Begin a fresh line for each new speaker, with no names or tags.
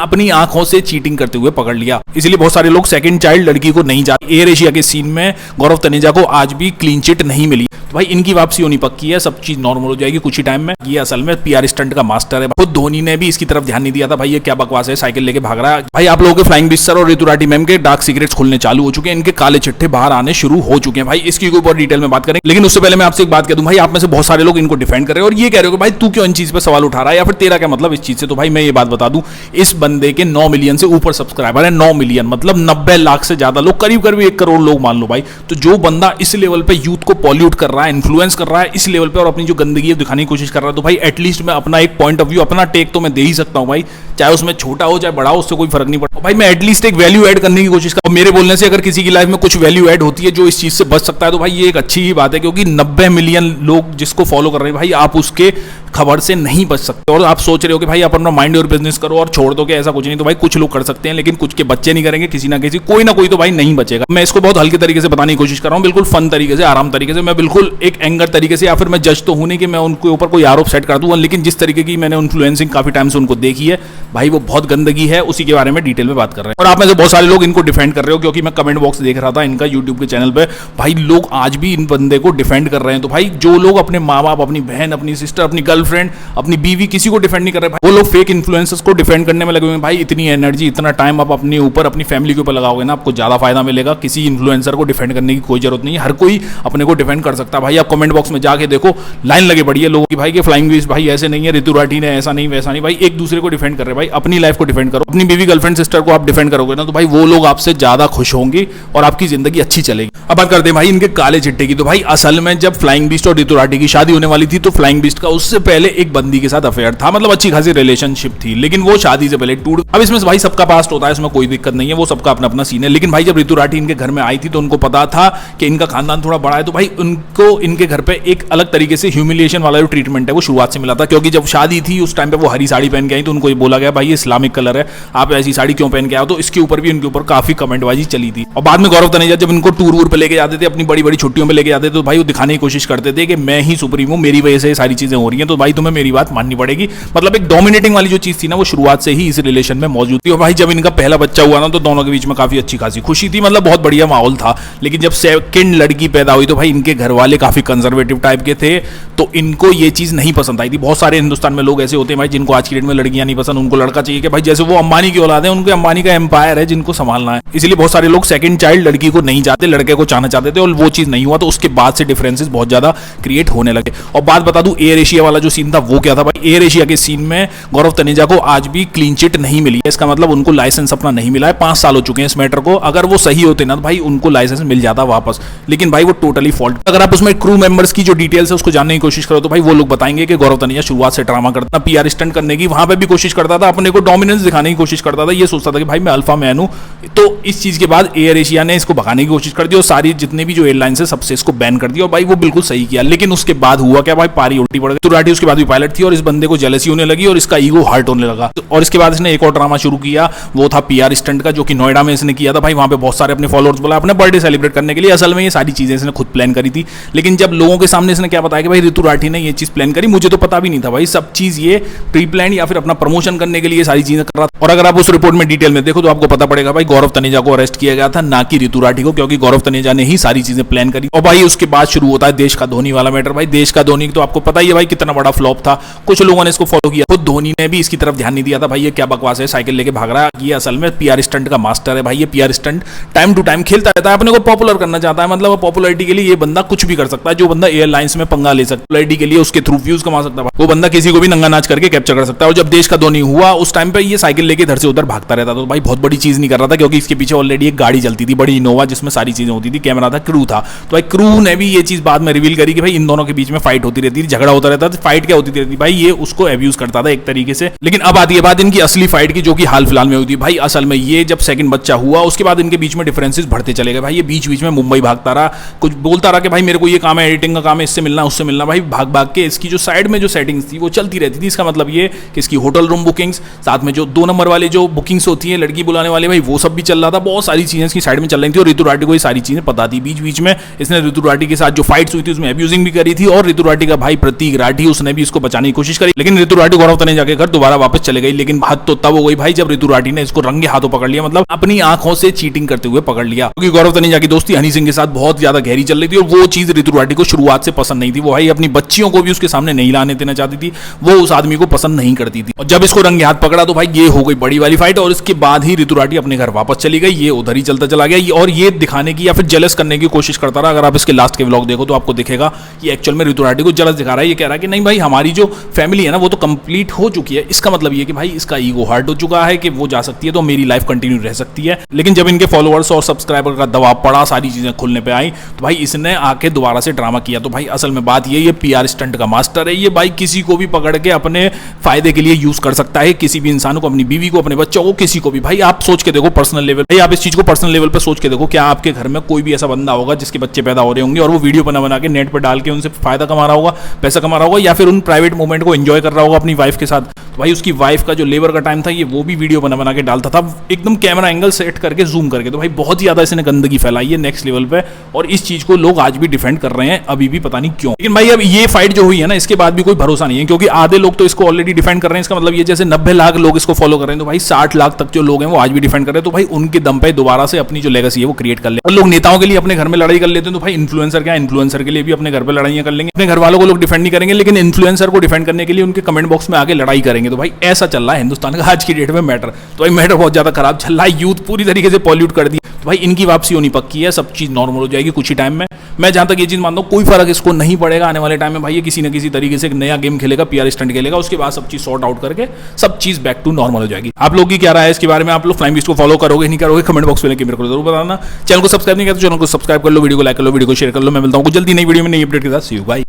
अपनी आंखों से चीटिंग करते हुए पकड़ लिया। इसलिए बहुत सारे लोग सेकंड चाइल्ड लड़की को नहीं जाते। एयर एशिया के सीन में गौरव तनेजा को आज भी क्लीन चिट नहीं मिली। तो भाई इनकी वापसी होनी पक्की है, सब चीज नॉर्मल हो जाएगी कुछ ही टाइम में। ये असल में पीआर स्टंट का मास्टर है। खुद धोनी ने भी इसकी तरफ ध्यान नहीं दिया था। भाई ये क्या बकवास है, साइकिल लेके भाग रहा है। भाई आप लोगों के फ्लाइंग बिस्ट सर और ऋतु राठी मैम के डार्क सीक्रेट्स खुलने चालू हो चुके हैं, इनके काले चिट्ठे बाहर आने शुरू हो चुके हैं। भाई इसके ऊपर डिटेल में बात करें, लेकिन उससे पहले मैं आपसे एक बात कह दूं। भाई आप में से बहुत सारे लोग इनको डिफेंड कर रहे हो और ये कह रहे हो कि भाई तू क्यों इन चीज पे सवाल उठा रहा है या फिर तेरा क्या मतलब इस चीज से। तो भाई मैं ये बात बता दूं, इस बंदे के 9 मिलियन से ऊपर सब्सक्राइबर है। 9 मिलियन मतलब 90 लाख से ज्यादा लोग, करीब करीब 1 करोड़ लोग मान लो भाई। तो जो बंदा इस लेवल पे यूथ को पॉल्यूट कर रहा है, इन्फ्लुएंस कर रहा है इस लेवल पे और अपनी जो गंदगी है दिखाने की कोशिश कर रहा है, तो भाई एटलीस्ट मैं अपना एक पॉइंट ऑफ व्यू, अपना टेक तो मैं दे ही सकता हूं भाई। चाहे उसमें छोटा हो चाहे बड़ा हो, उससे कोई फर्क नहीं पड़ता। भाई मैं एटलीस्ट एक वैल्यू ऐड करने की कोशिश कर, मेरे बोलने से अगर किसी की लाइफ में कुछ वैल्यू ऐड होती है जो इस चीज से बच सकता है, तो भाई ये एक अच्छी ही बात है। क्योंकि 90 मिलियन लोग जिसको फॉलो कर रहे हैं भाई, आप उसके खबर से नहीं बच सकते। और आप सोच रहे हो कि भाई आप अपना माइंड और बिजनेस करो और छोड़ दो कि ऐसा कुछ नहीं, तो भाई कुछ लोग कर सकते हैं लेकिन कुछ के बच्चे नहीं करेंगे। किसी ना किसी कोई ना कोई तो भाई नहीं बचेगा। मैं इसको बहुत हल्के तरीके से बताने की कोशिश कर रहा हूं, बिल्कुल फन तरीके से, आराम तरीके से। मैं बिल्कुल एक एंगर तरीके से, या फिर मैं जज तो हूं नहीं कि मैं उनके ऊपर कोई आरोप सेट कर दूं, लेकिन जिस तरीके की मैंने इन्फ्लुएंसिंग काफी टाइम से उनको देखी है भाई, वो बहुत गंदगी है। उसी के बारे में डिटेल में बात कर रहे हैं। और आप में से बहुत सारे लोग इनको डिफेंड कर रहे हो, क्योंकि मैं कमेंट बॉक्स देख रहा था इनका यूट्यूब के चैनल पे। भाई लोग आज भी इन बंदे को डिफेंड कर रहे हैं। तो भाई जो लोग अपने माँ बाप, अपनी बहन, अपनी सिस्टर, अपनी गर्लफ्रेंड, अपनी बीवी, किसी को डिफेंड नहीं कर रहे भाई, वो लोग फेक इन्फ्लुएंसर्स को डिफेंड करने में लगे हुए हैं। भाई इतनी एनर्जी, इतना टाइम आप अपने ऊपर, अपनी फैमिली के ऊपर लगाओगे ना, आपको ज्यादा फायदा मिलेगा। किसी इन्फ्लुएंसर को डिफेंड करने की कोई जरूरत नहीं है। हर कोई अपने को डिफेंड कर सकता है। भाई आप कमेंट बॉक्स में जाके देखो, लाइन लगे पड़ी है लोगों की भाई के फ्लाइंग विश भाई ऐसे नहीं है, ऋतु राठी ने ऐसा नहीं वैसा नहीं। भाई एक दूसरे को डिफेंड कर रहे हैं। भाई अपनी लाइफ को डिफेंड करो। अपनी बीवी, गर्लफ्रेंड, सिस्टर को आप डिफेंड करोगे ना, तो भाई वो लोग आपसे ज्यादा खुश होंगे और आपकी जिंदगी अच्छी चलेगी। अब बात करते हैं भाई इनके काले चिट्टे की। तो भाई असल में जब फ्लाइंग बीस्ट और ऋतु राठी की शादी होने वाली थी, तो फ्लाइंग बीस्ट का उससे पहले एक बंदी के साथ अफेयर था। मतलब अच्छी खासी रिलेशनशिप थी, लेकिन वो शादी से पहले टूट। अब इसमें भाई सबका पास्ट होता है, इसमें कोई दिक्कत नहीं है, वो सबका अपना अपना सीन है। लेकिन भाई जब ऋतु राठी इनके घर में आई थी तो उनको पता था कि इनका खानदान थोड़ा बड़ा है, तो भाई उनको इनके घर पे एक अलग तरीके से ह्यूमिलिएशन वाला जो ट्रीटमेंट है वो शुरुआत से मिला था। क्योंकि जब शादी थी उस टाइम पे वो हरी साड़ी पहन के आई, तो उनको ये बोला गया भाई ये इस्लामिक कलर है, आप ऐसी साड़ी क्यों पहन के आओ। तो इसके ऊपर भी उनके ऊपर काफी कमेंटबाजी चली थी। और बाद में गौरव तनेजा जब इनको टूर वूर पे लेके जाते थे, अपनी बड़ी बड़ी छुट्टियों में लेके जाते थे, तो भाई वो दिखाने की कोशिश करते थे कि मैं ही सुप्रीम हूं, मेरी वजह से सारी चीजें हो रही हैं, तो भाई तुम्हें मेरी बात माननी पड़ेगी। मतलब एक डोमिनेटिंग वाली जो चीज थी ना, वो शुरुआत से ही इस रिलेशन में मौजूद थी। और भाई जब इनका पहला बच्चा हुआ ना, तो दोनों के बीच में काफी अच्छी खासी खुशी थी, मतलब बहुत बढ़िया माहौल था। लेकिन जब सेकंड लड़की पैदा हुई, तो भाई इनके घर वाले काफी कंजर्वेटिव टाइप के थे, तो इनको ये चीज नहीं पसंद आई थी। बहुत सारे हिंदुस्तान में लोग ऐसे होते हैं भाई जिनको आज की डेट में लड़कियां नहीं पसंद, उनको लड़का चाहिए कि भाई जैसे वो अंबानी की औलाद है, उनके अंबानी का एम्पायर है जिनको संभालना है। इसलिए बहुत सारे लोग सेकंड चाइल्ड लड़की को नहीं चाहते, लड़के को चाहना चाहते थे, और वो चीज नहीं हुआ। तो उसके बाद से डिफरेंसेस बहुत ज्यादा क्रिएट होने लगे। और बात बता दूं, एयर एशिया वाला जो सीन था वो क्या था भाई। एयर एशिया के सीन में गौरव तनेजा को आज भी क्लीन चिट नहीं मिली है। इसका मतलब उनको लाइसेंस अपना नहीं मिला है। 5 साल हो चुके हैं इस मैटर को। अगर वो सही होते ना, तो भाई उनको लाइसेंस मिल जाता वापस। लेकिन भाई वो टोटली फॉल्ट। अगर आप उसमें क्रू मेंबर्स की जो डिटेल्स है उसको जानने की कोशिश करो, तो भाई वो लोग बताएंगे कि गौरव तनेजा शुरुआत से ड्रामा करता, पीआर स्टंट करने की वहां पे भी कोशिश करता था, अपने को डोमिनेंस दिखाने की कोशिश करता था। ये सोचता था कि भाई मैं अल्फा मैन हूं। तो इस चीज के बाद एयर एशिया ने इसको भगाने की कोशिश कर दी और सारी जितने भी जो एयरलाइंस है सबसे इसको बैन कर दिया। और भाई वो बिल्कुल सही किया। लेकिन उसके बाद हुआ क्या भाई, पारी उल्टी पड़ गई। ऋतु राठी उसके बाद भी पायलट थी और इस बंदे को जेलसी होने लगी और इसका ईगो हर्ट होने लगा। और इसके बाद इसने एक और ड्रामा शुरू किया, वो था पीआर स्टंट का, जो कि नोएडा में इसने किया था। भाई वहां पे बहुत सारे अपने फॉलोअर्स बुलाए अपने बर्थडे सेलिब्रेट करने के लिए। असल में ये सारी चीजें इसने खुद प्लान करी थी। लेकिन जब लोगों के सामने इसने क्या बताया कि भाई ऋतु राठी ने ये चीज प्लान करी, मुझे तो पता भी नहीं था भाई। सब चीज ये प्री प्लान या फिर अपना प्रमोशन करने के लिए सारी चीजें कर रहा था। और अगर आप उस रिपोर्ट में डिटेल में देखो तो आपको पता पड़ेगा भाई गौरव तनेजा को अरेस्ट किया गया था, ना कि ऋतु राठी को, क्योंकि गौरव तनेजा ने ही सारी चीजें प्लान करी। और भाई उसके बाद शुरू होता है देश का धोनी वाला मैटर। भाई देश का धोनी तो आपको पता ही है भाई कितना बड़ा फ्लॉप था। कुछ लोगों ने इसको फॉलो किया, खुद धोनी ने भी इसकी तरफ ध्यान नहीं दिया था। भाई ये क्या बकवास है, साइकिल लेके भाग रहा है। ये असल में पीआर स्टंट का मास्टर है। भाई ये PR stunt time to time खेलता रहता है, अपने को पॉपुलर करना चाहता है। मतलब पॉपुलरिटी के लिए ये बंदा कुछ भी कर सकता है। जो बंदा एयरलाइंस में पंगा ले सकता है, पॉपुलरिटी के लिए उसके थ्रू व्यूज कमा सकता है, वो बंदा किसी को भी नंगा नाच करके कैप्चर कर सकता है। और जब देश का धोनी हुआ उस टाइम पे ये साइकिल लेके इधर से उधर भागता रहता था। तो भाई बहुत बड़ी चीज नहीं कर रहा था, क्योंकि इसके पीछे ऑलरेडी एक गाड़ी चलती थी, बड़ी इनोवा, जिसमें सारी चीजें होती थी, कैमरा था, क्रू था। तो भाई क्रू ने भी ये चीज बाद में रिवील करी कि भाई इन दोनों के बीच में फाइट होती रहती थी, झगड़ा होता रहता था। फाइट क्या होती रहती भाई, ये उसको एब्यूज करता था एक तरीके से। लेकिन अब आती है बात इनकी असली फाइट की, जो कि हाल फिलहाल में हुई थी। भाई असल में ये जब सेकंड बच्चा हुआ उसके बाद इनके बीच में डिफरेंसेस बढ़ते चले गए। भाई ये बीच बीच में मुंबई भागता रहा, कुछ बोलता रहा कि भाई मेरे को ये काम है, एडिटिंग का काम है, इससे मिलना उससे मिलना, भाई भाग भाग के इसकी जो साइड में जो सेटिंग्स थी वो चलती रहती थी। इसका मतलब ये कि इसकी होटल रूम बुकिंग्स, साथ में जो 2 नंबर वाले जो बुकिंग्स होती हैं लड़की बुलाने वाले, भाई वो सब भी चल रहा था। बहुत सारी चीजें इसकी साइड में चल रही थी और ऋतु राठी को ये सारी चीजें पता थी। बीच बीच में इसने ऋतु राठी के साथ जो फाइट्स हुई थी उसमें अब्यूजिंग भी करी थी और ऋतु राठी का भाई प्रतीक राठी उसने भी इसको बचाने की कोशिश करी, लेकिन ऋतु राठी गौरव तनेजा के घर दोबारा वापस चले गई। लेकिन बात तो तब हो गई भाई जब ऋतु राठी ने इसको रंगे हाथों पकड़ लिया, मतलब अपनी आंखों से चीटिंग करते हुए पकड़ लिया। क्योंकि गौरव तनेजा की दोस्ती हनी सिंह के साथ बहुत ज्यादा गहरी चल रही थी और वो चीज ऋतु राठी को शुरुआत से पसंद नहीं थी। वो भाई अपनी बच्चियों को भी उसके सामने नहीं लाने देना चाहती थी, वो उस आदमी को पसंद नहीं करती थी। और जब इसको रंगे हाथ पकड़ा तो भाई ये हो गई बड़ी वाली फाइट और इसके बाद ही ऋतु राठी अपने घर वापस चली गई। ये उधर ही चलता चला गया और ये दिखाने की या फिर जेलस करने की कोशिश करता रहा। अगर आप इसके लास्ट के व्लॉग देखो तो आपको दिखेगा कि एक्चुअल में ऋतु राठी को जेलस दिखा रहा है। ये कह रहा है कि नहीं भाई हमारी जो फैमिली है ना वो तो कंप्लीट हो चुकी है। इसका मतलब ये कि भाई इसका ईगो हर्ट हो चुका है कि वो जा सकती है तो मेरी लाइफ कंटिन्यू रह सकती है। लेकिन जब इनके फॉलोअर्स और सब्सक्राइबर का दबाव पड़ा, सारी चीजें खुलने पे आई तो भाई इसने आके दोबारा से ड्रामा किया। तो भाई असल में बात ये पीआर स्टंट का मास्टर है। ये भाई किसी को भी पकड़ के अपने फायदे के लिए यूज कर सकता है, किसी भी इंसान को, अपनी बीवी को, अपने बच्चों को, किसी को भी। भाई आप सोच के देखो पर्सनल लेवल, भाई आप इस चीज को पर्सनल लेवल पे सोच के देखो, क्या आपके घर में कोई भी ऐसा बंदा होगा जिसके बच्चे पैदा हो रहे होंगे और वो वीडियो बना बना के नेट पर डाल के उनसे फायदा कमा रहा होगा, पैसा कमा रहा होगा, या फिर उन प्राइवेट मोमेंट को एंजॉय कर रहा होगा अपनी वाइफ के साथ। तो भाई उसकी वाइफ का जो लेबर का टाइम था ये वो भी वीडियो बना बना के डालता था, एकदम कैमरा एंगल सेट करके जूम करके। तो भाई बहुत ज्यादा इसने गंदगी फैलाई है नेक्स्ट लेवल पे और इस चीज को लोग आज भी डिफेंड कर रहे हैं, अभी भी पता नहीं क्यों। लेकिन भाई अब ये फाइट जो हुई है ना इसके बाद भी कोई भरोसा नहीं है, क्योंकि आधे लोग तो इसको ऑलरेडी डिफेंड कर रहे हैं। इसका मतलब ये जैसे 90 लाख लोग इसको फॉलो कर रहे हैं तो भाई 60 लाख तक जो लोग हैं वो आज भी डिफेंड कर रहे हैं। तो भाई उनके दम पे दोबारा से अपनी जो लेगेसी है वो क्रिएट कर ले। और लोग नेताओं के लिए अपने घर में लड़ाई कर लेते हैं तो भाई इन्फ्लुएंसर क्या, इन्फ्लुएंसर के लिए भी अपने घर पे लड़ाइयां कर लेंगे। अपने घर वालों को लोग डिफेंड नहीं करेंगे लेकिन इन्फ्लुएंसर को डिफेंड करने के लिए उनके कमेंट बॉक्स में आगे लड़ाई करेंगे। तो भाई ऐसा चल रहा है हिंदुस्तान का आज की डेट में मैटर। तो भाई मैटर बहुत ज्यादा खराब चल रहा है, यूथ पूरी तरीके से पॉल्यूट कर दी। तो भाई इनकी वापसी होनी पक्की है, सब चीज नॉर्मल हो जाएगी कुछ ही टाइम में। मैं जहां तक ये चीज मानता हूं कोई फर्क इसको नहीं पड़ेगा आने वाले टाइम में। भाई ये किसी न किसी तरीके से एक नया गेम खेलेगा, पीआर स्टंट खेलेगा, उसके बाद सब चीज सॉर्ट आउट करके सब चीज बैक टू नॉर्मल हो जाएगी। आप लोग की क्या राय है इसके बारे में? आप लोग फ्लाइंग बीस्ट को फॉलो करोगे नहीं करोगे? कमेंट बॉक्स में लेके मेरे को जरूर बताना। चैनल को सब्सक्राइब नहीं किया तो चैनल को सब्सक्राइब कर लो, वीडियो को लाइक कर लो, वीडियो को शेयर कर लो। मैं मिलता हूं जल्दी नई वीडियो में नई अपडेट के साथ। सी यू बाय।